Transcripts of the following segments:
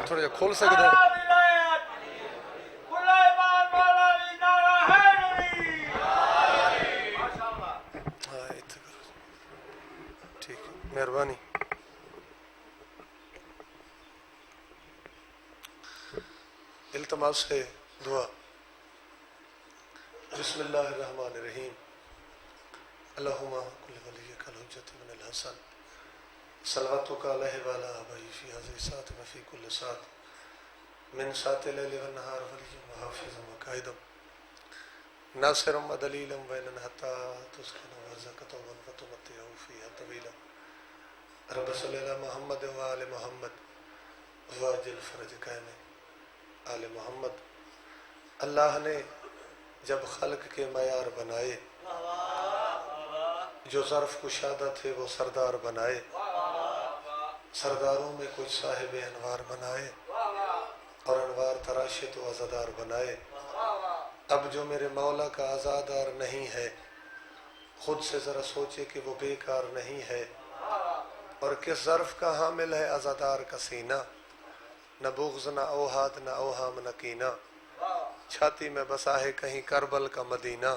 تھوڑا جا کھول سکتے ہیں ٹھیک مہربانی التماس ہے دعا بسم اللہ الرحمن الرحیم اللہم کل ولیک الحجت من الحسن صلواتک علیہ وعلا آبائی فی حضر سات و فی کل سات من سات لیل و نہار ولی و حافظ و قائدم ناصر و دلیل و وینن حتی تسکن و زکت و تمتع فیہا طویلا رب صلی اللہ محمد و آل محمد واجل فرج قائم آل محمد. اللہ نے جب خلق کے معیار بنائے جو ظرف کشادہ تھے وہ سردار بنائے سرداروں میں کچھ صاحب انوار بنائے اور انوار تراشے تو عزادار بنائے. اب جو میرے مولا کا عزادار نہیں ہے خود سے ذرا سوچے کہ وہ بیکار نہیں ہے اور کس ظرف کا حامل ہے عزادار کا سینہ نہ بغض نہ اوہاد نہ اوہام نہ کینہ چھاتی میں بسا ہے کہیں کربل کا مدینہ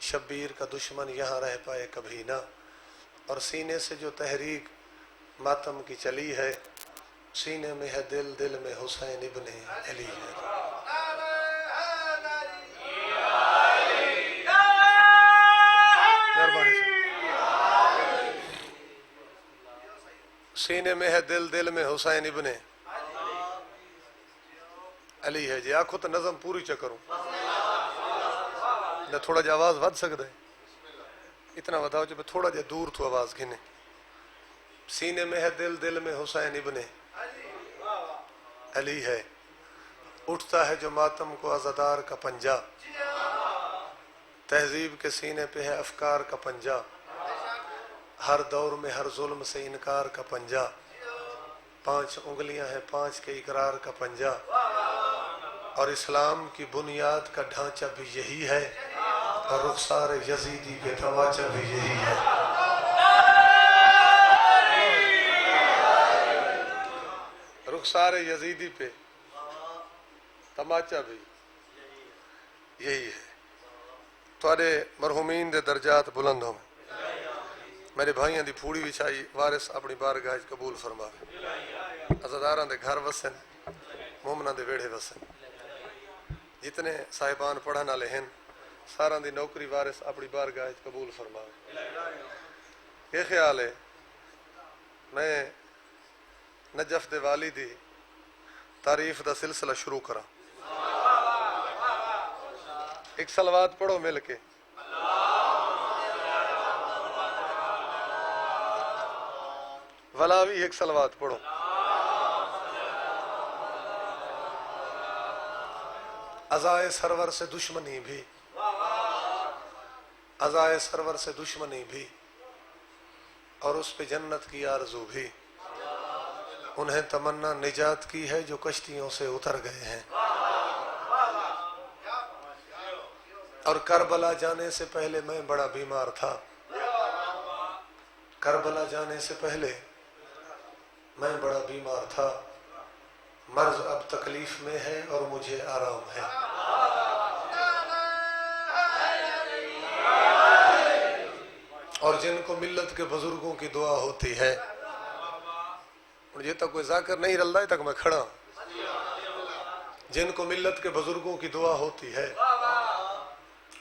شبیر کا دشمن یہاں رہ پائے کبھی نہ اور سینے سے جو تحریک ماتم کی چلی ہے سینے میں ہے دل دل میں حسین ابن علی ہے. سینے میں ہے دل دل میں حسین ابن علی ہے. جی آنکھوں تو نظم پوری چکروں نہ تھوڑا جا آواز ود سکتا ہے اتنا بتاؤ جب تھوڑا جا دور تو آواز گھنے. سینے میں ہے دل دل میں حسین ابن علی ہے اٹھتا ہے جو ماتم کو عزادار کا پنجہ تہذیب کے سینے پہ ہے افکار کا پنجہ ہر دور میں ہر ظلم سے انکار کا پنجہ 5 انگلیاں ہیں 5 کے اقرار کا پنجہ اور اسلام کی بنیاد کا ڈھانچہ بھی یہی ہے اور رخسار یزیدی پہ تماچا بھی یہی ہے. رخسار یزیدی پہ تماچا بھی یہی ہے. تھوڑے مرحومین دے درجات بلند ہوں میرے بھائیاں دی پھوڑی وچھائی وارث اپنی بارگاہ قبول فرما عزاداراں دے گھر وسن مومناں دے ویڑے وسن جتنے صاحبان پڑھن والے ہیں ساراں دی نوکری وارث اپنی بارگاہ قبول فرما. یہ خیال ہے میں نجف دے والی دی تعریف دا سلسلہ شروع کرا. ایک صلوات پڑھو مل کے ولا بھی ایک صلوات پڑھو. عزائے سرور سے دشمنی بھی عزائے سرور سے دشمنی بھی اور اس پہ جنت کی آرزو بھی انہیں تمنا نجات کی ہے جو کشتیوں سے اتر گئے ہیں اور کربلا جانے سے پہلے میں بڑا بیمار تھا کربلا جانے سے پہلے میں بڑا بیمار تھا مرض اب تکلیف میں ہے اور مجھے آرام ہے. اور جن کو ملت کے بزرگوں کی دعا ہوتی ہے یہ تک کوئی ذاکر نہیں رل رہا ہے تک میں کھڑا جن کو ملت کے بزرگوں کی دعا ہوتی ہے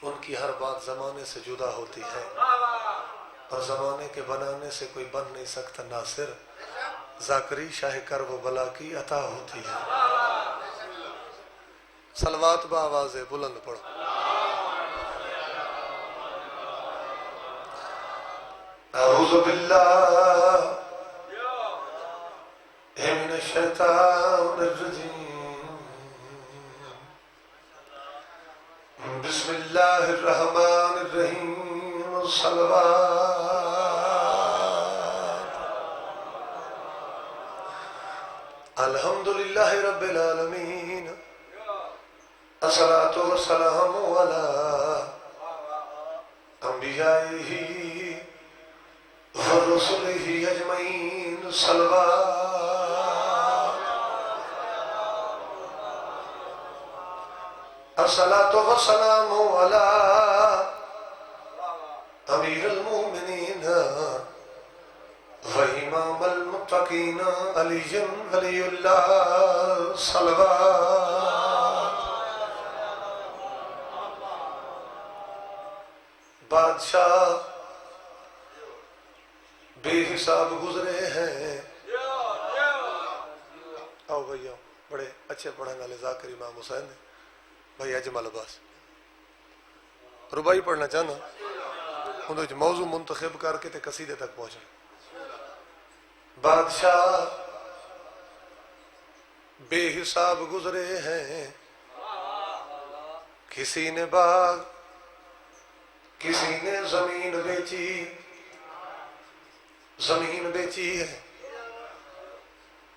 ان کی ہر بات زمانے سے جدا ہوتی ہے اور زمانے کے بنانے سے کوئی بن نہیں سکتا ناصر ذاکری شاہ کر و بلا کی عطا ہوتی ہے. صلوات با آواز بلند پڑھو. اعوذ باللہ من الشیطان الرجیم بسم اللہ الرحمن الرحیم صلوات الحمدللہ رب العالمین الصلاة والسلام علی انبیائہ ورسلہ اجمعین صلوات والصلاة والسلام على أمير المؤمنين وإمام المتقين علي ولي الله صلوات. بادشاہ بے حساب گزرے ہیں. آؤ بھائی آؤ، بڑے اچھے پڑھنے والے ذاکر امام حسین ہیں بھائی. اجمل عباس ربائی پڑھنا چاہنا ہوں، موضوع منتخب کر کے تے قصیدے تک پہنچے. بادشاہ بے حساب گزرے ہیں، کسی نے باغ کسی نے زمین بیچی، زمین بیچی ہے،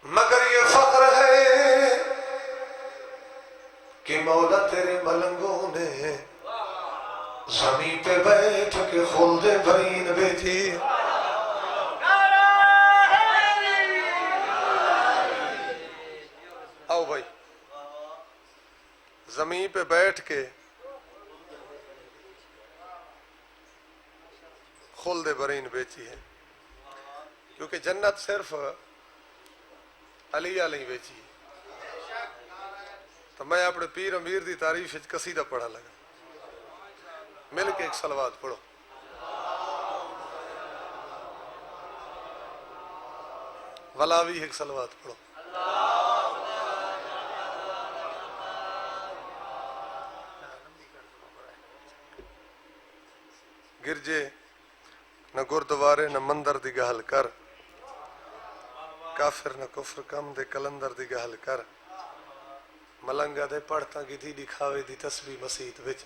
مگر یہ فخر ہے کہ مولا تیرے ملنگوں نے زمین پہ بیٹھ کے خلد برین بیچی. آؤ بھائی، زمین پہ بیٹھ کے خلد برین بیچی ہے، کیونکہ جنت صرف علی علی بیچی ہے. تو میں اپنے پیر امیر دی تعریف قصیدہ پڑھا لگا. مل کے ایک صلوات پڑھو. ولاوی ایک صلوات پڑھو. گرجے نہ گردوارے نہ مندر دی گہل کر، کافر نہ کفر کم دے کلندر دی گہل کر، ملنگا دے پڑھتا کی تھی دکھاوے دی تسبیح مسیت وچ،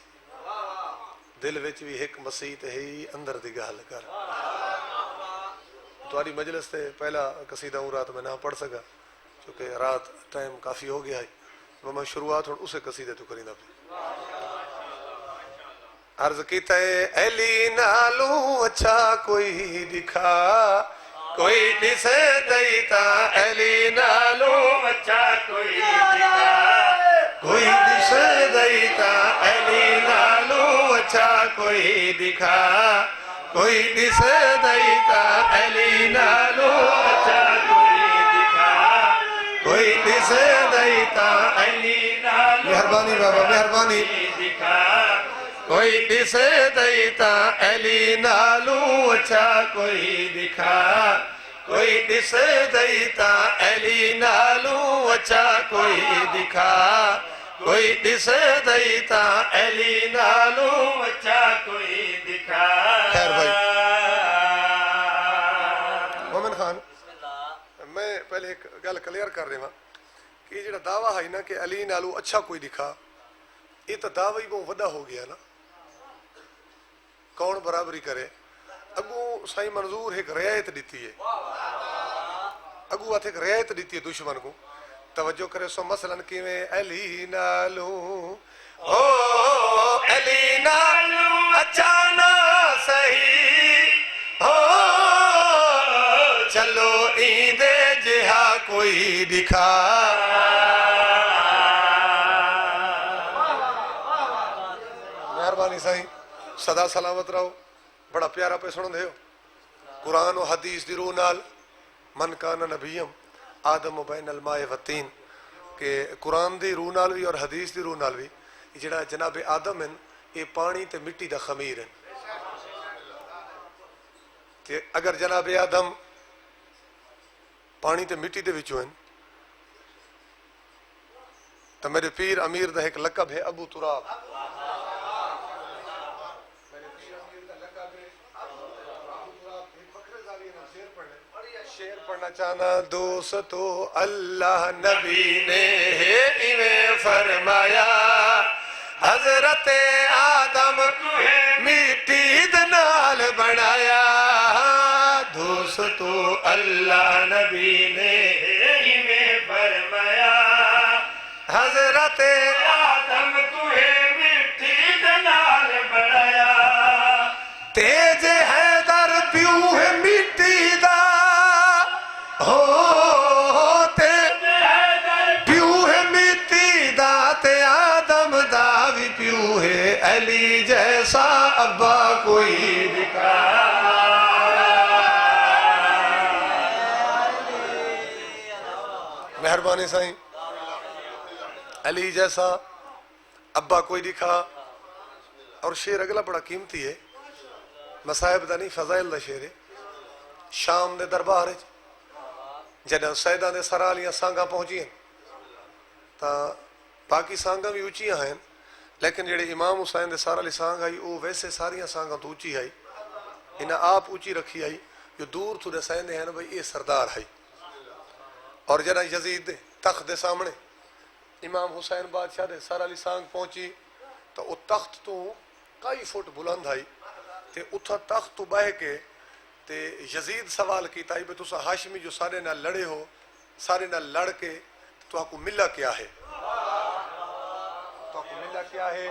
دل وچ بھی ایک مسیت ہے ہی اندر دی گہل کر. تمہاری مجلس تے پہلا قصیدہ ہوں رات میں نہ پڑھ سکا چونکہ رات ٹائم کافی ہو گیا ہے، وہ میں شروعات ہوں اسے قصیدے تو کریں. عرض کیتا ہے علی نالوں اچھا کوئی دکھا، کوئی دسے دیتا علی نالوں اچھا کوئی دکھا، کوئی دسے دیتا علی نالوں اچھا کوئی دکھا، کوئی دسے دیتا علی نالوں اچھا کوئی دکھا، کوئی دسے دیتا علی نالوں. مہربانی بابا مہربانی. کوئی دسے دیتا علی نالوں اچھا کوئی دکھا، کوئی دسے دیتا علی نالوں اچھا کوئی دکھا، کوئی دسے دیتا علی نالوں اچھا کوئی دکھا. خیر بھائی مومن خان، میں پہلے ایک گل کلیئر کر رہا ہوں کہ یہ جڑا دعویٰ ہے نا کہ علی نالوں اچھا کوئی دکھا، یہ تو دعوی بہت وڈا ہو گیا نا. کون برابری کرے؟ اگو سائیں منظور ایک رعایت دیتی ہے، اگو ہاتھ ایک رعایت دیتی ہے دشمن کو. توجہ کرے سو مثلا کیویں علی نالوں او علی نالوں اچھا نہ صحیح ہو، چلو ایندے جہا کوئی دکھا. مہربانی سائیں، صدا سلامت رہو. بڑا پیارا پہ سن دے ہو. قرآن و حدیث دی روح نال من کان نبیم آدم و بین الماء والتین، کہ قرآن دی روح نال بھی اور حدیث دی روح نال بھی جڑا جناب آدم ہیں یہ پانی تے مٹی دا خمیر ہیں. تے اگر جناب آدم پانی تے مٹی دے وچوں ہیں تو میرے پیر امیر دا ایک لقب ہے ابو تراب. شیر پڑھنا چاہنا. دوستو اللہ نبی نے ایویں فرمایا، حضرت آدم مٹی دے نال بنایا. دوستو اللہ نبی نے ایویں فرمایا، حضرت آدم مٹی دے نال بنایا. تیج حیدر پیو ہے مٹی دا، ہو تے پیو ہے مٹی دا، تے آدم دا بھی علی جیسا ابا کوئی دکھا مہربانی سائیں علی جیسا ابا کوئی دکھا. اور شعر اگلا بڑا قیمتی ہے, مصائب دا نہیں فضائل دا شعر ہے. شام دے دربار جدہ سیدہ دے سرالیاں سانگاں پہنچی ہیں تا باقی سانگاں بھی اچھی ہیں لیکن جڑے امام حسین دے سرالی سانگ آئی وہ ویسے ساریاں سانگاں تو اچھی آئی انہیں آپ اچھی رکھی آئی جو دور تو دے سیندے ہیں نا بھئی یہ سردار ہے. اور جدہ یزید دے تخت دے سامنے امام حسین بادشاہ دے سرالی سانگ پہنچی تو وہ تخت تو کئی فٹ بلند آئی تے اتھا تخت تو بہ کے تے یزید سوال کیتا ہے تسا ہاشمی جو سارے نہ لڑے ہو سارے نہ لڑ کے تو آپ کو ملا کیا ہے, تو آپ کو ملا کیا ہے.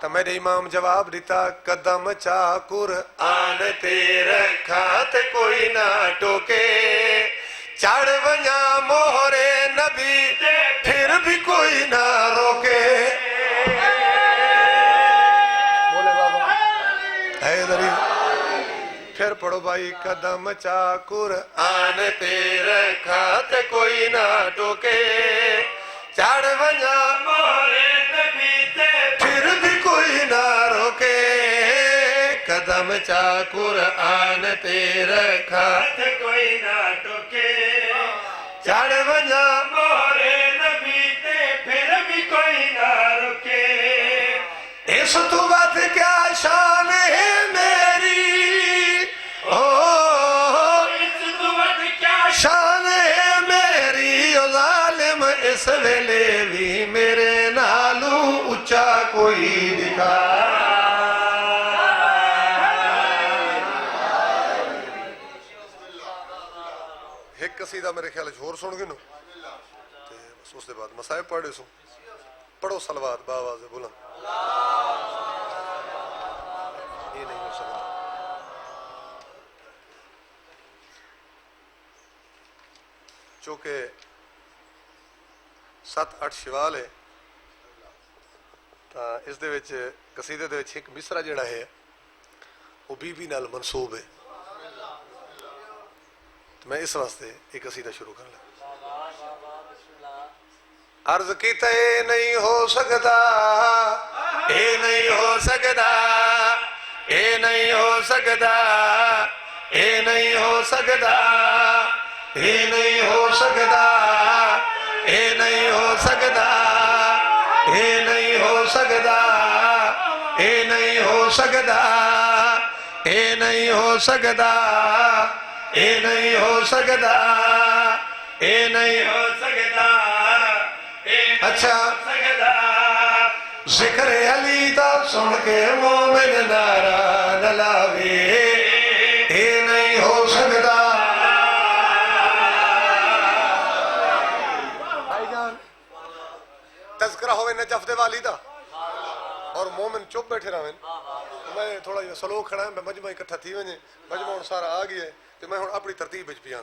تو میرے امام جواب دیتا قدم چا قرآن تے رکھا تے کوئی نہ ٹوکے چڑھ ونیا موہرے نبی پھر بھی کوئی نہ روکے. بولے بابا حیدری پھر پڑھو بھائی قدم چا قرآن تے رکھا تے کوئی نہ ٹوکے چڑھ ونیا موہرے نبی تے پھر بھی کوئی نہ روکے. قدم چا قرآن تے رکھا تے کوئی نہ ٹوکے چڑھ ونیا موہرے نبی تے پھر بھی کوئی نہ روکے. اس تو بات کیا شان ہے میری اس تو بات کیا شان ہے میری ظالم اس ویلے بھی میرے نالو اچا کوئی دکھا. ایک قصیدہ میرے خیال جھور سن گے نو بس اس دے بعد مسائب پڑھے سو پڑھو صلوات باواز بلند. یہ نہیں ہو سکتا چونکہ 7-8 شوال ہے تا اس دے وچ قصیدے دے وچ ایک مصرع جڑا ہے وہ بی بی نال منصوب ہے تو میں اس واسطے ایک قصیدہ شروع کر لیں. عرض کیتا اے نہیں ہو سکتا اے نہیں ہو سکتا اے نہیں ہو سکتا اے نہیں ہو سکتا اے نہیں ہو سکتا اے نہیں ہو سکتا اے نہیں ہو سکتا اے نہیں ہو سکتا اے نہیں ہو سکتا اے نہیں ہو سکتا اے نہیں ہو سکتا. اچھا ذکر علی دا سن کے مومن نعرہ نہ لاوے اے نہیں ہو سکتا. بھائی جان تذکرہ ہوئے نجف دے والی دا اور مومن چپ بیٹھے رہے میں تھوڑا جا سلوک کھڑا ہے میں مجمع اکٹھا تھی وجے مجمع ہن سارا آ گیا ہے تو میں ہن اپنی ترتیب وچ پیاں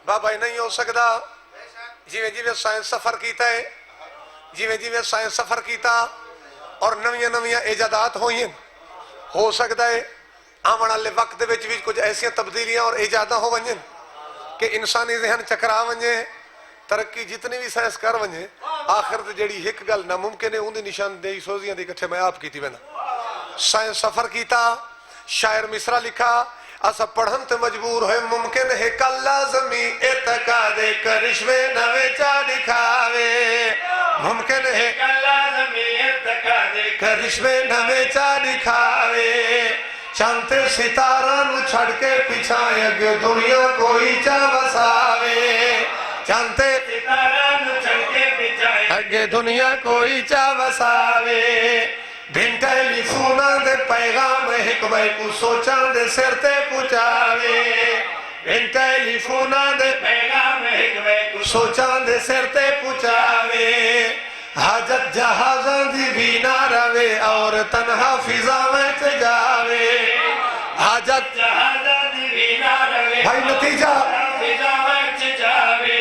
بابا نہیں ہو سکتا. جیویں جیویں سائنس سفر کیتا ہے جیویں جیویں سائنس سفر کیتا اور نویاں نویاں ایجادات ہوئیں ہو سکتا ہے آمن والے وقت دے وچ بھی کچھ ایسی تبدیلیاں اور ایجاداں ہو ونجن کہ انسانی ذہن چکرا ونجے ترقی جتنی بھی سائنس کر ونجے آخر تے جڑی ایک گل ناممکن ہے اون دی نشاندہی سوزیاں دی کٹھے میں آپ کیتی وینا. سائنس سفر کیتا شاعر مصرع لکھا اسا پڑھن تے مجبور ہوئے ممکن ہے کل لازمی اعتقاد کرشوے نوے چا دکھاوے ممکن ہے کل لازمی اعتقاد کرشوے نوے چا دکھاوے چانتے ستارہ نو چھڑ کے پچھائیں اگے دنیا کوئی چا وساوے چانتے ستارہ نو چھڑ کے پچھائیں اگے دنیا کوئی چا وساوے. بن ٹیلیفونہ دے پیغام ایک بھائی کو سوچاں دے سر تے پچھاوے بن ٹیلیفونہ دے پیغام ایک بھائی کو سوچاں دے سر تے پچھاوے. حاجت جہازاں دی بھی نہ روے اور تنہا فضا میں جاوے حاجت جہازاں دی بھی نہ روے بھائی نتیجہ فضا میں جاوے.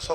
100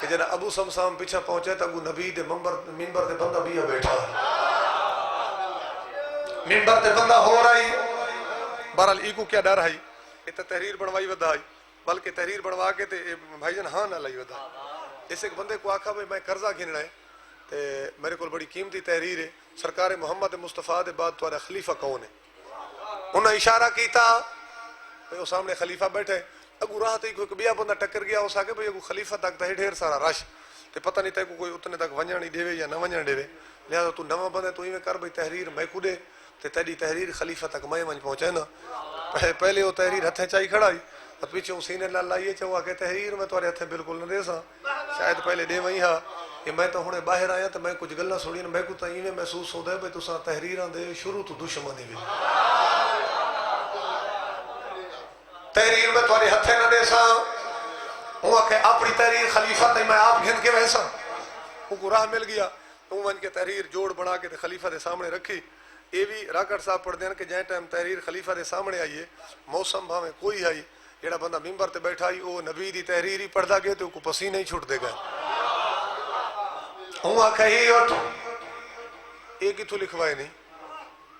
کہ جنا ابو سمسام پیچھا پہنچے تو اگو نبی دے منبر دے بندہ بھی بیٹھا منبر دے بندہ ہو رہی بہرحال ای کو کیا ڈر ہے یہ تو تحریر بنوائی ودا ہے بلکہ تحریر بنوا کے تے بھائی جان ہاں نہ لائی ودا اس ایک بندے کو آکھا میں قرضہ گھننا ہے تے میرے کو بڑی قیمتی تحریر ہے سرکار محمد مصطفیٰ دے بعد تمہارا خلیفہ کون ہے انہیں اشارہ کیتا وہ سامنے خلیفہ بیٹھے اگو راہ تے کوئی بیا بندہ ٹکر گیا اس آگے بھئی اگو خلیفہ تک تے ڈھیر سارا رش تے پتہ نہیں تے کوئی اتنے تک ونجن نہیں دے یا نہ ونجن دے لہذا تو نواں بندے تو ایویں کر بھئی تحریر میں کو دے تے تیری تحریر خلیفہ تک میں ونج پہنچے نا پہلے وہ تحریر ہتھیں چائی کھڑائی اور پیچھے وہ سینے لال لائیے چاہوا کہ تحریر میں تمہارے ہتھیں بالکل نہ دے سا شاید پہلے دے وہیں ہاں کہ میں تو ہنے باہر آیا تو میں کچھ گلاں سنی میں کو تو ایویں محسوس ہوندا ہے بھئی تساں تحریراں دے شروع تو دشمنی وی تحریر میں تمہارے ہتھیں نہ دے سا وہ کہ اپنی تحریر خلیفہ تے میں آپ گھن کے ویسا وہ کو راہ مل گیا وہ ون کے تحریر جوڑ بنا کے خلیفہ دے سامنے رکھی یہ بھی راکڑ صاحب پڑھ دین کہ جائیں ٹائم تحریر خلیفہ دے سامنے آئیے موسم بھاویں کوئی آئی جڑا بندہ ممبر تے بیٹھا ہی وہ نبی دی تحریر ہی پڑھدا گئے تو کو پسینے ہی چھوٹ دے گئے ہوں آکھا ہی اٹھ ایک ہی تو لکھوائے نہیں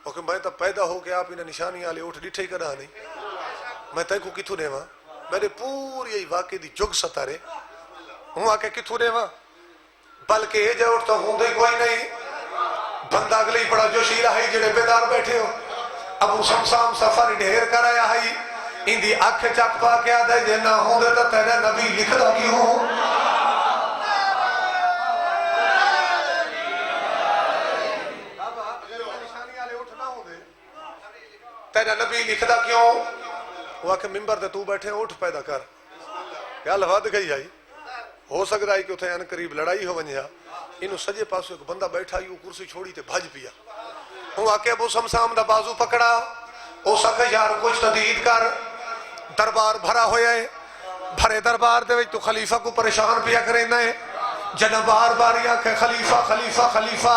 اور کہ میں تو پیدا ہو کے آپ انہیں نشانی آلے اٹھ ڈٹھے ہی کرا نہیں میں تے کو کتھو دے وہاں میرے پوری یہی واقعی دی جگ ستارے ہوں آکھا کتھو دے وہاں بلکہ یہ جو اٹھتا ہوں دے کوئی نہیں بندہ اگلی پڑا جو شیرہ ہے جڑے بیدار بیٹھے ہو ابو سمسام سفر ڈھیر کر آیا ہے ان دی آنکھ چک پا کے آدھے جے نہ ہوں دے تو تیرے نبی لکھ دا کیوں تیرے نبی لکھ دا کیوں وہ آکھے ممبر تے تو بیٹھے اٹھ پیدا کر گل ود گئی آئی ہو سکتا ہے کہ اتنے ان قریب لڑائی ہو ونجا انہوں سجے پاسو ایک بندہ بیٹھا ہی وہ کرسی چھوڑی تے بھج پیا وہ آکے ابو سمسام دا بازو پکڑا او سکے یار کچھ تدید کر دربار بھرا ہویا ہے بھرے دربار دے وچ تو خلیفہ کو پریشان پیا کرنا ہے جنہ بار بار یا کہ خلیفہ خلیفہ خلیفہ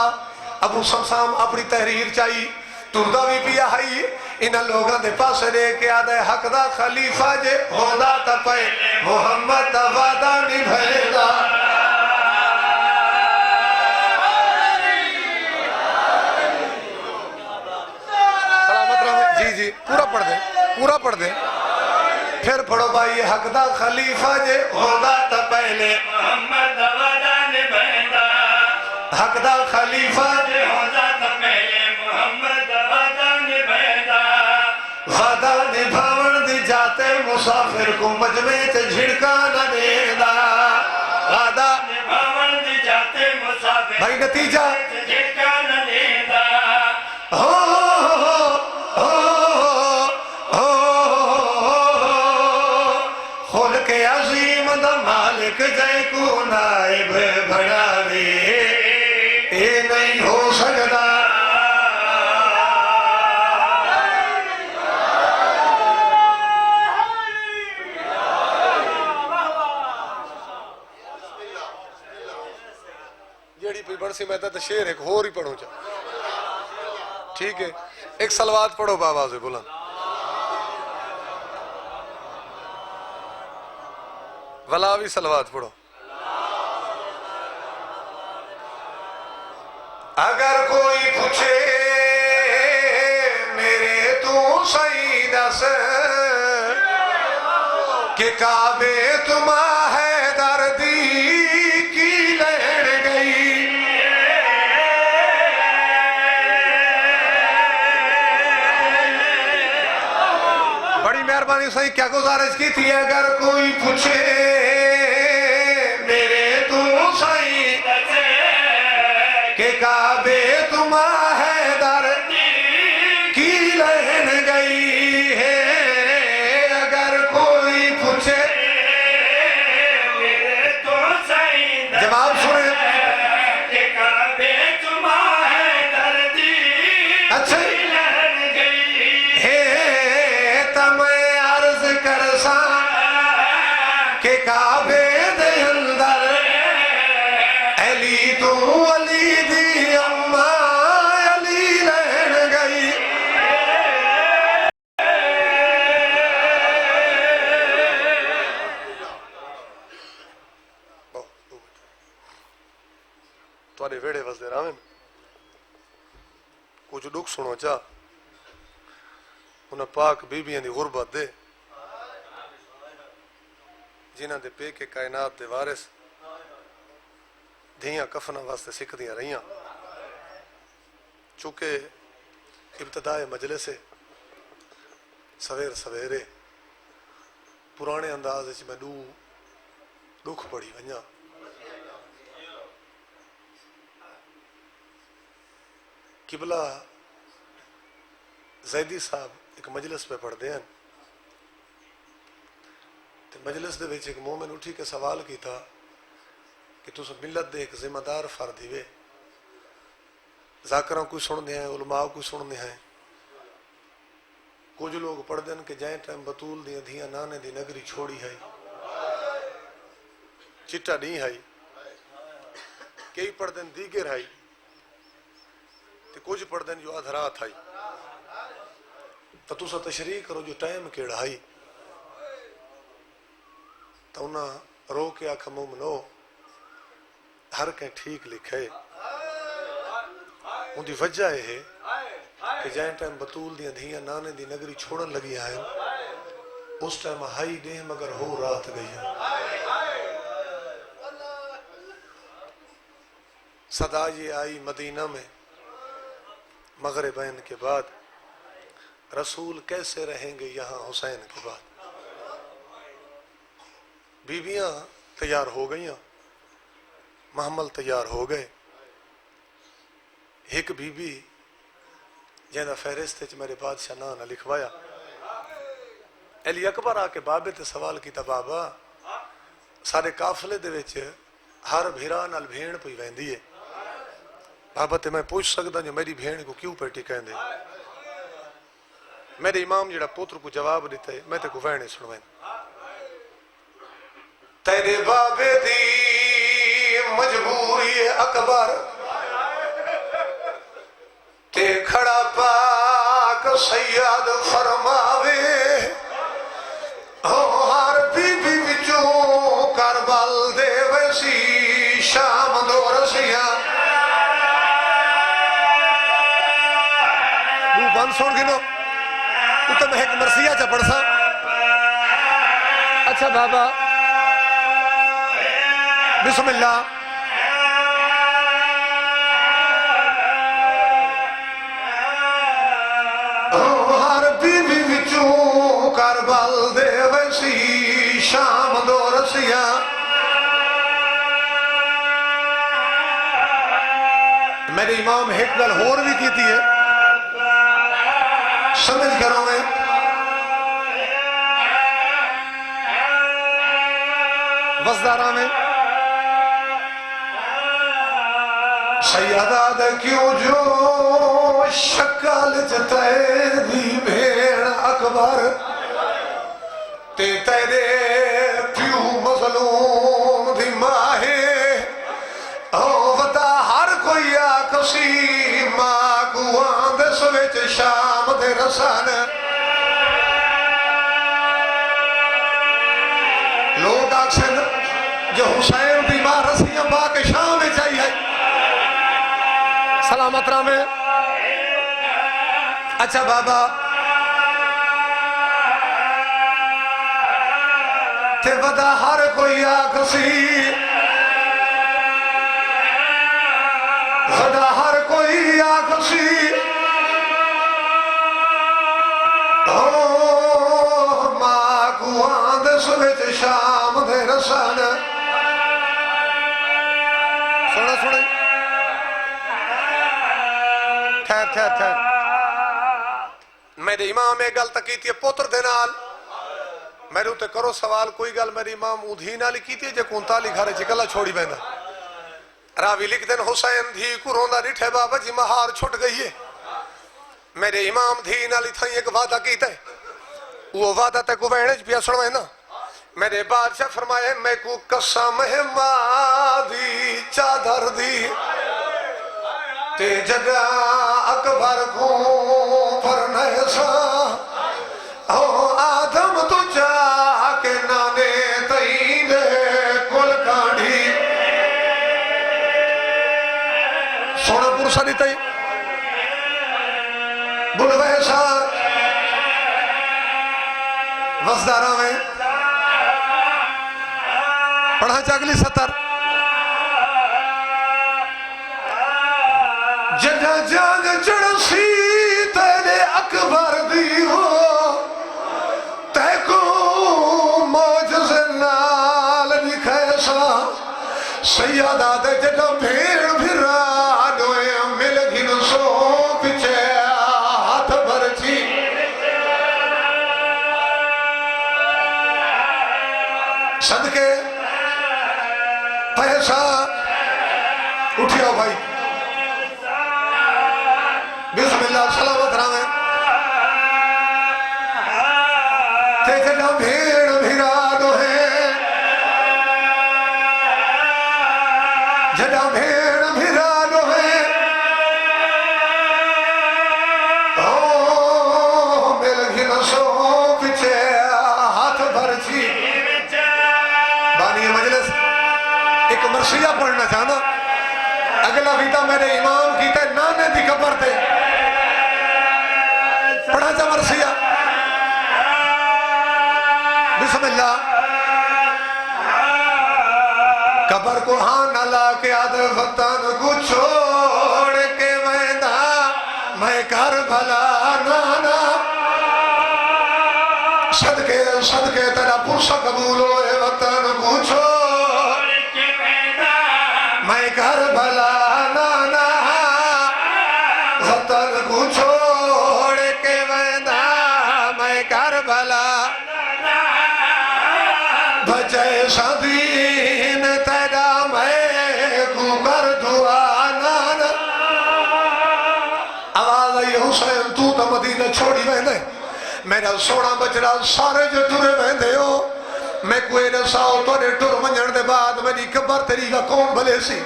ابو سمسام اپنی تحریر چاہی تردہ بھی پیا ہے انہاں لوگاں دے پاس دے کے آدھے حق دا خلیفہ جے ہوندا تا پے محمد دا وعدہ نبھے دا سلامت رہے جی جی پورا پڑھ دیں پھر پڑھو بھائی حق دا خلیفہ جے ہوندا تا پہلے محمد دا وعدہ نبھے دا حق دا خلیفہ جے ہوندا تا پہلے محمد دا وعدہ نبھے دا وعدہ نبھاون دی جاتے مسافر کو مجمع تے جھڑکا نہ دے دا وعدہ نبھاون دی جاتے مسافر بھائی نتیجہ جھڑکا نہ دے دا خود کے عظیم دا مالک جائے کو نائب بڑھاوے اے نہیں ہو سکتا جیڑی پہ بڑھ سی میں تو شیر ایک ہور ہی پڑھوں چاہ ٹھیک ہے ایک صلوات پڑھو باواز بلند غلاوی صلوات پڑھو اگر کوئی پوچھے میرے تو صحیح دس کہ کعبے تمہا ہے دردی کی لہر گئی بڑی مہربانی صحیح کیا گزارش کی تھی اگر کوئی پوچھے میرے تو صحیح کہ کعبے تمہا ہے در کی لہن گئی ہے اگر کوئی پوچھے میرے تو صحیح جواب سنیں کہ کعبے تمہا ہے در اچھا لہن گئی ہے تم عرض کرسا کہ کعبے دے اندر علی تو علی دی اماں علی لہن گئی نظر آویں کچھ دکھ سنو چاہ انہیں پاک بیبیاں دی غربت دے جنہ دے پے کے کائنات دے وارث دھیاں کفنہ واسطے سکھ دیاں رہیاں چونکہ ابتدائے مجلس سویر سویرے پرانے انداز وچ میں دکھ پڑھی ونجا قبلہ زیدی صاحب ایک مجلس پہ پڑھ دیں تے مجلس دے وچ ایک مومن اٹھی کے سوال کیتا کہ تُس ملت دے ایک ذمہ دار فرد ہوئے ذاکراں کوئی سن دے ہیں علماء کوئی سن دے ہیں کچھ لوگ پڑھ دیں کہ جائیں ٹائم بطول دیاں دھیاں نانے دی نگری چھوڑی ہے چٹا نہیں ہے کئی پڑھ دیں دیگر ہے تے کچھ پڑھ دیں جو آدھرات ہے تو تُسا تشریح کرو جو ٹائم کیڑا ہے تو انہاں رو کے آکھا مومنو ہر کہیں ٹھیک لکھے ان دی وجہ ہے کہ جائیں ٹائم بطول دیاں دھیاں نانے دی نگری چھوڑن لگی آئیں اس ٹائم ہائی دیں مگر ہو رات گئی ہے صدا یہ آئی مدینہ میں مغربین کے بعد رسول کیسے رہیں گے یہاں حسین کے بعد بیویاں تیار ہو گئیاں محمل تیار ہو گئے ایک بی بی جہاں فہرست میرے بادشاہ نہ لکھوایا علی اکبر آ کے بابے تے سوال کیتا بابا سارے قافلے دے وچ ہر بھیرا نال بھیڑ پئی ویندی ہے بابا تے میں پوچھ سکتا جو میری بھیڑ کو کیوں پیٹی کہیں دے میرے امام جڑا پوتر کو جواب دیتا ہے میں تے کو وینے سنویں تیرے بابے دی مجبوری اکبر تے کھڑا پاک سید فرماوے ہر بی بی وچوں کربل دے ویسی شام دو رسیاں وہ بند سن گنو تو میں ایک مرثیہ چا پڑھ سا اچھا بابا بسم اللہ ہر بیوی وچوں کربل دے ویسی شام دو رسیاں میرے امام ایک گل ہور بھی کیتی ہے سمجھ کروں میں وزدارہ میں سیدہ دے کیوں جو شکل جتے دی بھیڑ اکبر تے تیرے پیو مظلوم دی ماہے او ودا ہر کوئی آکسی ماں کو آندس وچ شام دے رسان لوگ آکسن جو حسین دی ماں رسیاں با کے شام میں چاہیے سلامت رامے اچھا بابا تے ودا ہر کوئی آکسی ودا ہر کوئی آکسی ماں کو آندس وچ شام دے رسان سونا سونا ٹھہر میرے امام ایک گل تکیتی ہے پوتر دے نال میرے ہوتے کرو سوال کوئی گل میری امام اودھی نالی کیتی ہے جے کونتالی گھارے چکلا چھوڑی بیندا راوی لکھ دین حسین دھی کو روندہ ڈٹھے بابا جی مہار چھٹ گئی ہے میرے امام دھی نالی تھائیں ایک وعدہ کیتا ہے وہ وعدہ تے کو وینج پیا سنوائے نا میرے بادشاہ فرمائے میں کو قسم ہے ماں دی چادر دی تے جگہ اکبر کو پرنے سا او آدم تو جا کے نانے تینے کل کانڈی سا دیتا ہی بلویسا وزدارہ میں پڑھا چاگلی ستر جنہ جان جڑسی تیرے اکبر دی ہو تے کو موجز نال دکھائیسا سیادہ دے جنہ بھیڑ بھرانوے مل گھن سو پچھے ہاتھ بھرچی صدقے پیسہ اٹھیا بھائی بسم اللہ سلامت رامے تے جنہ بھیڑ بھرانو ہے جنہ بھیڑ بھرانو ہے مل گھن سو پچھے ہاتھ بھرچی بانی مجلس ایک مرثیہ پڑھنا چاہنا اگلا ویدہ میرے امام کی تے نانے دی قبر تے پڑھا جا مرثیہ بسم اللہ قبر کو ہاں نہ لا کے آدھ وطن کو چھوڑ کے میں کربلا نانا صدقے صدقے تیرا پرسہ قبول ہوئے وطن کو چھوڑ کے میں کربلا نانا وطن کو چھوڑ کے میں کربلا بچے صدین تیرا میں کو کر دعا نانا آواز آئی حسین تو تا مدینہ چھوڑی ویندے میرا سونا بچڑا سارے جو ٹرے ویندے ہو میں کوئی رساؤ تو نے ٹر منجن دے بعد میری قبر تیری کا کون بھلے سی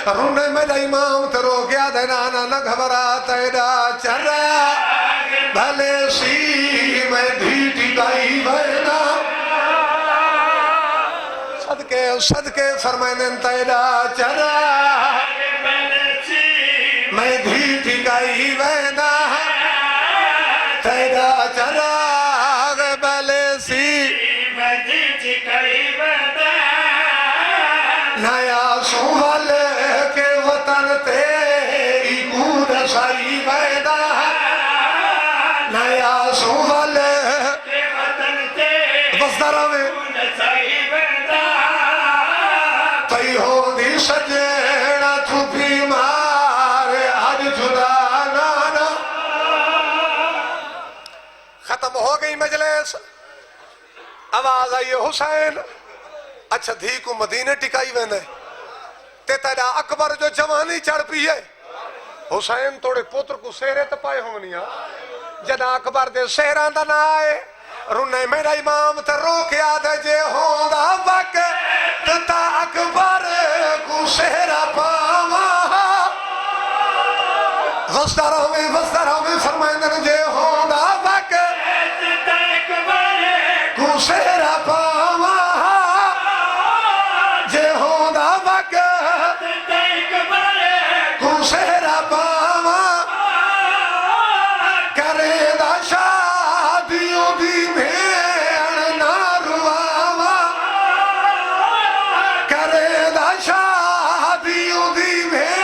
رونے میرا امام ترو گیا دے نانا نہ گھبرا تیرا چرا بھلے سی میں دھیٹی گائی وینا صدقے فرمائنے تیرا چرا میں دھیٹی گائی وینا تیرا چرا بھلے سی میں دھیٹی گائی وینا نیا سوال کے وطن تیری کو رسائی وینا نیا سوال کے وطن تیری بسدارہ میں تئی ہو دی سجینا تو بیمار آج جدا نانا ختم ہو گئی مجلس آواز آئی حسین اچھا دھی کو مدینہ ٹکائی وینے تے تیرا اکبر جو جوانی چڑھ پی ہے حسین توڑے پوتر کو سہرے تپائے ہونیا جنا اکبر دے سہران دا نہ آئے رونے میرا امام تے رو کے آدھے جے ہوندا وقت تا اکبر کو سہرہ پاما غصدارہ میں فرمائندن جے ہوندا وقت تا اکبر کو سہرہ پاما جے ہوندا وقت تا اکبر کو سہرہ پاما کرے دا شادیوں دی بھیڑ نہ رواوا کرے دا شادیوں دی بھیڑ